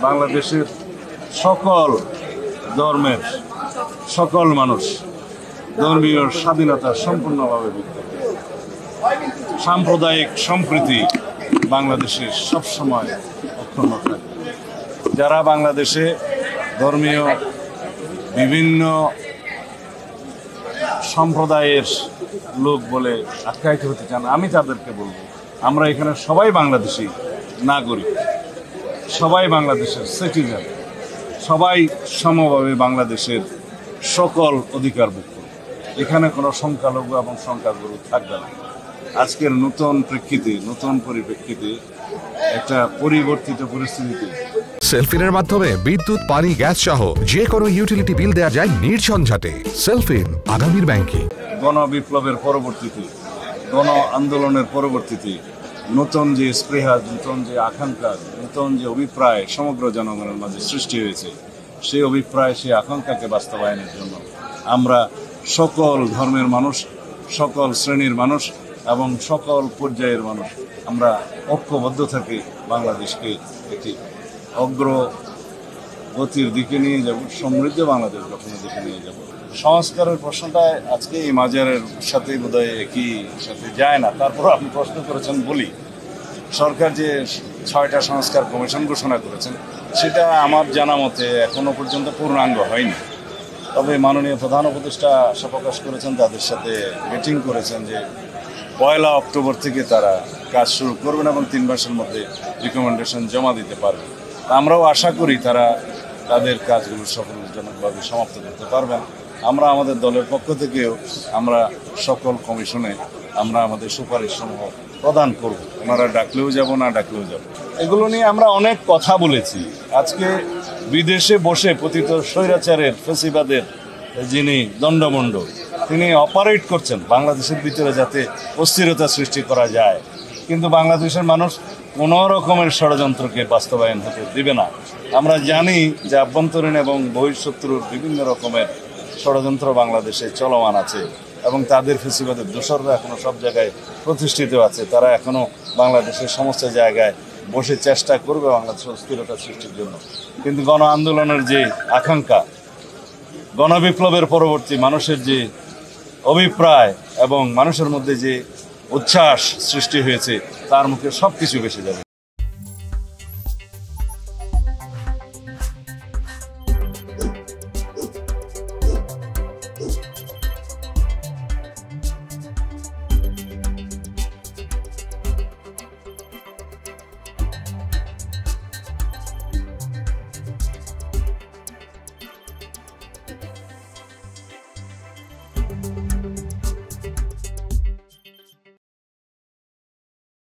বাংলাদেশের সকল ধর্মের সকল মানুষ ধর্মীয় স্বাধীনতা সম্পূর্ণভাবে বিদ্যমান। সাম্প্রদায়িক সম্প্রীতি বাংলাদেশে সবসময় অক্ষুণ্ণ থাকে। যারা বাংলাদেশে ধর্মীয় বিভিন্ন সম্প্রদায়ের লোক বলে আখ্যায়িত হতে চান, আমি তাদেরকে বলবো, আমরা এখানে সবাই বাংলাদেশি নাগরিক, সবাই বাংলাদেশের সিটিজেন, সবাই সমভাবে বাংলাদেশের সকল অধিকার ভোগ করে। এখানে কোনো সংখ্যালঘু এবং সংখ্যাগুরু থাকবে না। আজকের নতুন প্রেক্ষিতে, নতুন পরিপ্রেক্ষিতে, একটা পরিবর্তিত পরিস্থিতিতে সেলফিনের মাধ্যমে বিদ্যুৎ, পানি, গ্যাস সহ যে কোনো ইউটিলিটি বিল দেওয়া যায় নির্ঝঞ্ঝাটে। সেলফিন, আগামীর ব্যাংকিং। গণবিপ্লবের পরবর্তীতে, গণ আন্দোলনের পরবর্তীতে নতুন যে স্পৃহা, নতুন যে আকাঙ্ক্ষা, নতুন যে অভিপ্রায় সমগ্র জনগণের মাঝে সৃষ্টি হয়েছে, সেই অভিপ্রায়, সেই আকাঙ্ক্ষাকে বাস্তবায়নের জন্য আমরা সকল ধর্মের মানুষ, সকল শ্রেণীর মানুষ এবং সকল পর্যায়ের মানুষ আমরা ঐক্যবদ্ধ থাকি বাংলাদেশকে একটি অগ্রগতির দিকে নিয়ে যাব, সমৃদ্ধ বাংলাদেশ গঠনের দিকে নিয়ে যাব। সংস্কারের প্রশ্নটা আজকে এই মাজারের সাথে বোধহয় একই সাথে যায় না, তারপর আপনি প্রশ্ন করেছেন বলি। সরকার যে 6টা সংস্কার কমিশন ঘোষণা করেছেন, সেটা আমার জানা মতে এখনো পর্যন্ত পূর্ণাঙ্গ হয়নি। তবে মাননীয় প্রধান উপদেষ্টা আশা প্রকাশ করেছেন, তাদের সাথে মিটিং করেছেন যে 1 অক্টোবর থেকে তারা কাজ শুরু করবেন এবং 3 মাসের মধ্যে রিকমেন্ডেশন জমা দিতে পারবেন। আমরাও আশা করি তারা তাদের কাজগুলো সফলজনকভাবে সমাপ্ত করতে পারবেন। আমরা আমাদের দলের পক্ষ থেকেও আমরা সকল কমিশনে আমরা আমাদের সুপারিশসমূহ প্রদান করব। ওনারা ডাকলেও যাব, না ডাকলেও যাব। এগুলো নিয়ে আমরা অনেক কথা বলেছি। আজকে বিদেশে বসে পতিত স্বৈরাচারের, ফেসিবাদের যিনি দণ্ডমুণ্ড, তিনি অপারেট করছেন বাংলাদেশের ভিতরে যাতে অস্থিরতা সৃষ্টি করা যায়, কিন্তু বাংলাদেশের মানুষ কোনো রকমের ষড়যন্ত্রকে বাস্তবায়ন হতে দিবে না। আমরা জানি যে আভ্যন্তরীণ এবং বহিঃশত্রুর বিভিন্ন রকমের ষড়যন্ত্র বাংলাদেশে চলমান আছে এবং তাদের ফেসিবাদের দোসররা এখনও সব জায়গায় প্রতিষ্ঠিত আছে। তারা এখনও বাংলাদেশের সমস্ত জায়গায় বসে চেষ্টা করবে বাংলাদেশের অস্থিরতা সৃষ্টির জন্য। কিন্তু গণ আন্দোলনের যে আকাঙ্ক্ষা, গণবিপ্লবের পরবর্তী মানুষের যে অভিপ্রায় এবং মানুষের মধ্যে যে উচ্ছ্বাস সৃষ্টি হয়েছে, তার মুখে সব কিছু ভেসে যাবে।